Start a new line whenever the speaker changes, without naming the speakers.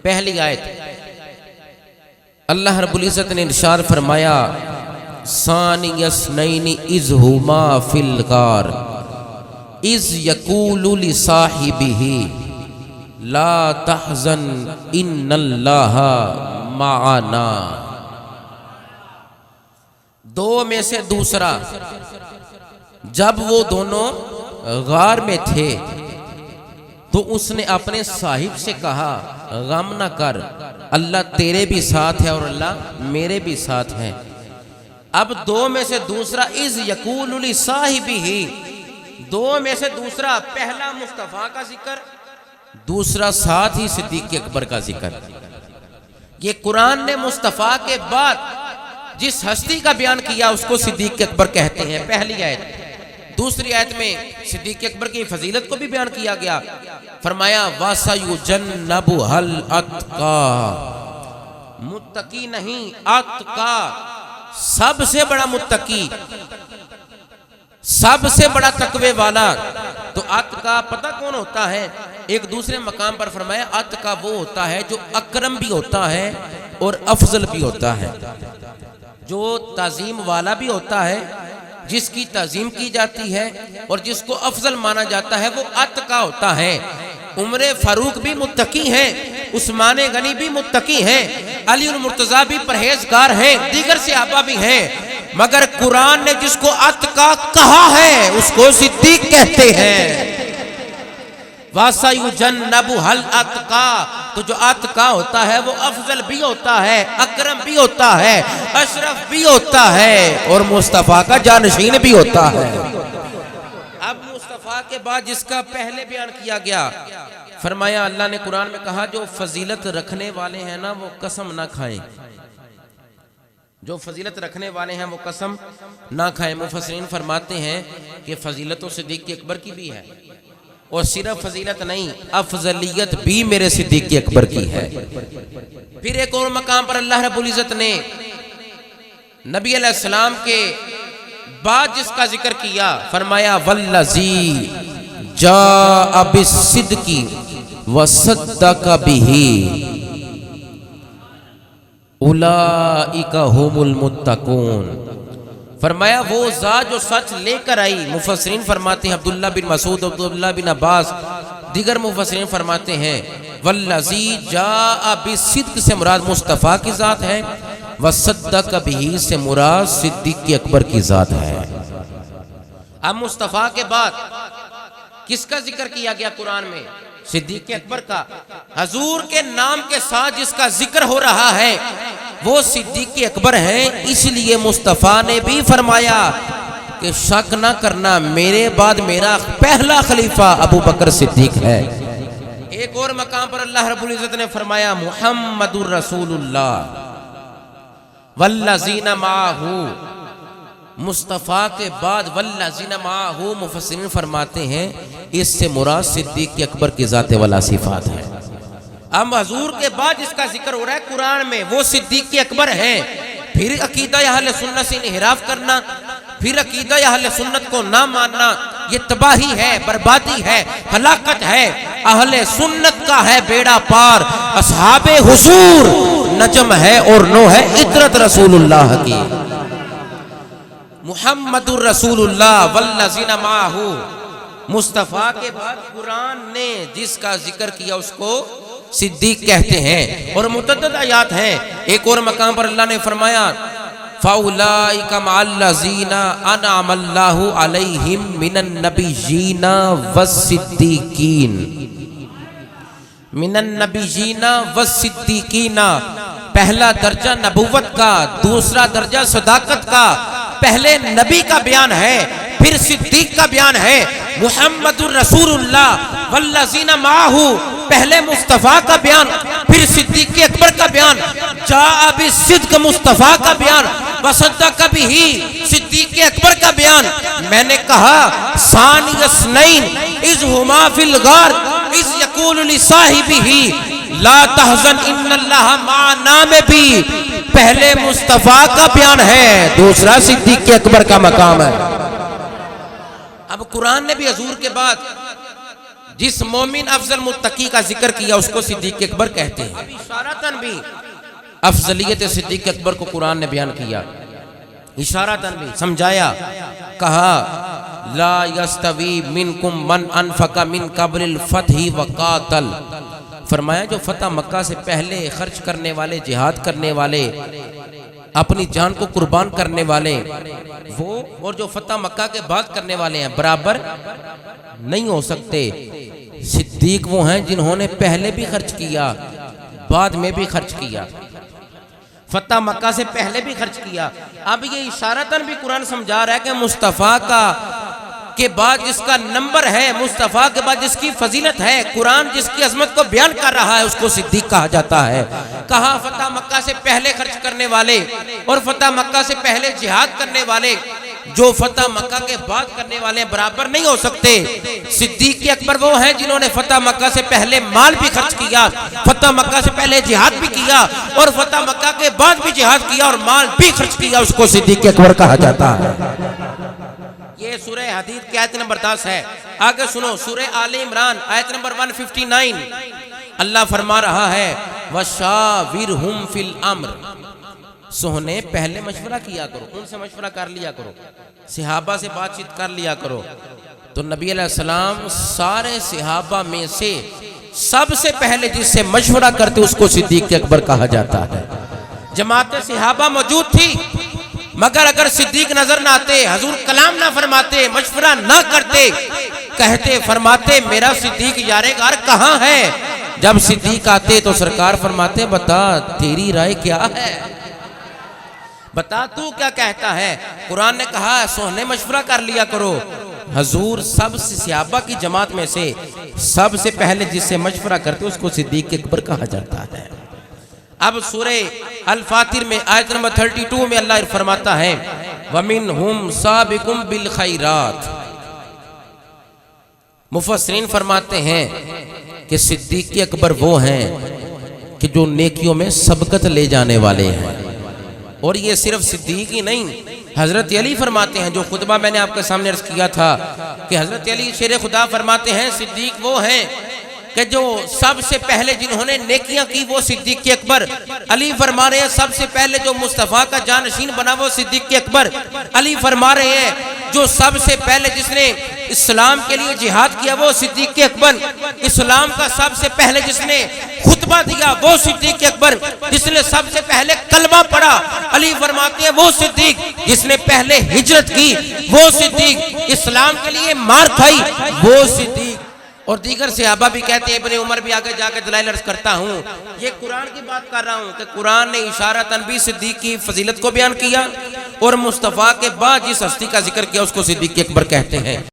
पहली आयत अल्लाह रब्बुल इज़्ज़त ने इरशाद फरमाया सानियस्नैनि इज़ हुमा फिल गार इज़ यक़ूलु लिसाहिबिही ला तहज़न इन्नल्लाहा माअना। दो में से दूसरा जब वो दोनों गार में थे तो उसने अपने साहिब से कहा गम न कर, अल्लाह तेरे भी साथ है और अल्लाह मेरे भी साथ है। अब दो में से दूसरा इज़ यक़ूलु लिसाहिबिही, दो में से दूसरा, पहला मुस्तफ़ा का जिक्र, दूसरा साथ ही सिद्दीक़ अकबर का जिक्र। ये कुरान ने मुस्तफ़ा के बाद जिस हस्ती का बयान किया उसको सिद्दीक़ अकबर कहते हैं, पहली आयत। दूसरी आयत में सिद्दीक़ अकबर की फजीलत को भी बयान किया गया, फरमाया वसयुजन्नबुहल अत्का, मुत्तकी नहीं अत्का, सबसे बड़ा मुत्तकी, सबसे बड़ा तकवे वाला। तो अत्का पता कौन होता है? एक दूसरे मकाम पर फरमाया अत्का वो होता है जो अकरम भी होता है और अफजल भी होता है, जो ताजीम वाला भी होता है, जिसकी ताजीम की जाती है और जिसको अफजल माना जाता है, वो अत्का होता है। उमर फारूक भी मुत्तकी हैं, उस्मान गनी भी मुत्तकी हैं, अली और मुर्तजा भी परहेजगार हैं, दीगर सहाबा भी हैं, मगर कुरान ने जिसको अत्का कहा है उसको सिद्दीक कहते हैं। वसयुजन्नबुहल अत्का, तो जो अत्का होता है वो अफजल भी होता है, अकरम भी होता है, अशरफ भी होता है और मुस्तफ़ा का जानशीन भी होता है। अब मुस्तफ़ा के बाद जिसका पहले बयान किया गया, फरमाया अल्लाह ने कुरान में कहा जो फजीलत रखने वाले हैं ना वो कसम ना खाएं, जो फजीलत रखने वाले हैं वो कसम ना खाएं। मुफस्सिरीन फरमाते हैं कि फजीलत तो सिद्दीक़ अकबर की भी है और सिर्फ फजीलत नहीं, अफजलियत भी मेरे सिद्दीक़ अकबर की है। फिर एक और मकाम पर अल्लाह रब्बुल इज़्ज़त ने नबी अलैहिस्सलाम के बाद जिसका जिक्र किया, फरमाया वल्लज़ी जाअ बिस्सिद्क़ि वसद्दक़ बिही उलाइका हुमुल मुत्तक़ून। फरमाया वो ज़ात जो सच लेकर आई। मुफस्सिरीन फरमाते हैं अब्दुल्ला बिन मसूद, अब्दुल्ला बिन अब्बास, दीगर मुफस्सिरीन फरमाते हैं वल्लज़ी जाअ बिस्सिद्क़ से मुराद मुस्तफ़ा की ज़ात है, वसद्दक़ बिही से मुराद सिद्दीक़ अकबर की ज़ात है। अब मुस्तफ़ा के बाद किसका जिक्र किया गया कुरान में? सिद्दीक़ अकबर का। हजूर के नाम के साथ जिसका जिक्र हो रहा है वो सिद्दीक़ अकबर हैं, इसलिए मुस्तफ़ा ने भी फरमाया कि शक ना करना मेरे बाद मेरा पहला खलीफा अबू बकर सिद्दीक़ है। एक और मकाम पर अल्लाह रब्बुल इज़्ज़त ने फरमाया मुहम्मदुर रसूलुल्लाह वल्लज़ीना माअहू, मुस्तफ़ा के बाद वल्लज़ीना माअहू मुफस्सिरीन फरमाते हैं इससे मुराद सिद्दीक़ अकबर की ज़ाते वाला सिफात है। अब हजूर के बाद जिसका जिक्र हो रहा है कुरान में वो सिद्दीक़ अकबर हैं। फिर अकीदा अहले सुन्नत से इन्हिराफ करना, फिर अकीदा अहले सुन्नत को ना मानना, ये तबाही है, बर्बादी है, हलाकत है। अहले सुन्नत का है बेड़ा पार, असहाबे हुजूर नजम है और नो है इतरत रसूलुल्लाह की। मुहम्मदुर रसूलुल्लाह वल्लज़ीना माअहू, मुस्तफ़ा के बाद कुरान ने जिसका जिक्र किया उसको सिद्दीक कहते हैं और मुतअद्दिद आयात हैं। एक और मकाम पर अल्लाह ने फरमाया फउलाइका मअल्लज़ीना अनअमल्लाहु अलैहिम मिनन नबिय्यीना वस्सिद्दीकीन, मिनन नबिय्यीना वस्सिद्दीकीना, पहला दर्जा नबुव्वत का, दूसरा दर्जा सदाकत का। पहले नबी का बयान है, फिर सिद्दीक का बयान है। मुहम्मदुर रसूलुल्लाह वल्लज़ीना माअहू, पहले मुस्तफ़ा का बयान, फिर सिद्दीक़ अकबर का बयान। जाअ बिस्सिद्क़ मुस्तफ़ा का बयान, वसद्दक़ बिही सिद्दीक़ अकबर का बयान। मैंने कहा सानियस्नैन इज़ हुमा फिल गार इज़ यक़ूलु लिसाहिबिही ला तहज़न इन्नल्लाहा माअना में भी पहले मुस्तफ़ा का बयान है, दूसरा सिद्दीक़ अकबर का मकाम है। अब कुरान ने भी हजूर के बाद जिस मोमिन अफजल मुत्तकी का जिक्र किया उसको सिद्दीक अकबर कहते हैं। अब इशारतन भी अफजलियत सिद्दीक अकबर को कुरान ने बयान किया, इशारतन भी समझाया। कहा ला यस्तवी मिनकुम मन अनफका मिन कब्लिल फतही व कातल, फरमाया जो फतह मक्का से पहले खर्च करने वाले, जिहाद करने वाले, अपनी जान को कुर्बान करने वाले वो और जो फतह मक्का के बाद करने वाले हैं बराबर नहीं हो सकते। सिद्दीक वो हैं जिन्होंने पहले भी खर्च किया, बाद में भी खर्च किया, फतह मक्का से पहले भी खर्च किया। अब ये इशारतन भी कुरान समझा रहा है कि मुस्तफ़ा का के बाद जिसका नंबर है, मुस्तफ़ा के बाद जिसकी फजीलत है, कुरान जिसकी अजमत को बयान कर रहा है उसको सिद्दीक कहा जाता है। कहा फतह मक्का से पहले खर्च करने वाले और फतह मक्का से पहले जिहाद करने वाले जो फतह मक्का के बाद करने वाले बराबर नहीं हो सकते। सिद्दीक अकबर वो हैं जिन्होंने फतह मक्का से पहले माल भी खर्च किया, फतह मक्का से पहले जिहाद भी किया और फतह मक्का के बाद भी जिहाद किया और माल भी खर्च किया, उसको सिद्दीक अकबर कहा जाता है। ये सूरह हदीद की आयत नंबर 10 है। आगे सुनो, सूरह आले इमरान आयत नंबर 159 अल्लाह फरमा रहा है वशाविरहुम फिल अम्र, सोहने पहले मशवरा किया करो, उनसे मशवरा कर लिया करो, सहाबा से बातचीत कर लिया करो। तो नबी अलैहिस्सलाम सारे सहाबा में से सबसे पहले जिससे मशवरा करते उसको सिद्दीक अकबर कहा जाता है। जमात सहाबा मौजूद थी मगर अगर सिद्दीक नजर ना आते, हजूर कलाम ना फरमाते, मशवरा ना करते, कहते फरमाते मेरा सिद्दीक यारेगार कहाँ है। जब सिद्दीक आते तो सरकार फरमाते बता तेरी राय क्या है, बता तू क्या कहता है। कुरान ने कहा सोहने मशवरा कर लिया करो। हजूर सब सहाबा की जमात में से सबसे पहले जिससे मशवरा करते उसको सिद्दीक अकबर कहा जाता है। अब सूरह अल फातिर में आयत नंबर 32 में अल्लाह फरमाता है वमिनहुम साबिकुम बिल खैरात। मुफस्सिरीन फरमाते हैं कि सिद्दीक अकबर वो हैं कि जो नेकियों में सबकत ले जाने वाले हैं। और ये सिर्फ सिद्दीक ही नहीं, हजरत अली फरमाते हैं, जो खुतबा मैंने आपके सामने अर्ज किया था कि हजरत अली शेर खुदा फरमाते हैं सिद्दीक वो हैं कि जो सबसे पहले जिन्होंने नेकियां की वो सिद्दीक अकबर। अली फरमा रहे हैं सबसे पहले जो मुस्तफ़ा का जानशीन बना वो सिद्दीक अकबर। अली फरमा रहे हैं जो सबसे पहले जिसने इस्लाम के लिए जिहाद किया वो सिद्दीक अकबर। इस्लाम का सबसे पहले जिसने खुतबा दिया वो सिद्दीक अकबर। जिसने सबसे पहले कलमा पढ़ा अली फरमाते हैं वो सिद्दीक। जिसने पहले हिजरत की वो सिद्दीक। इस्लाम के लिए मार खाई वो सिद्दीक। और दीगर सहाबा भी कहते हैं, इब्ने उमर भी आगे जाकर दलाइल अर्ज करता हूँ। ये कुरान की बात कर रहा हूँ कि कुरान ने इशारतन भी सिद्दीक की फजीलत को बयान किया और मुस्तफ़ा के बाद जिस हस्ती का जिक्र किया उसको सिद्दीक अकबर कहते हैं।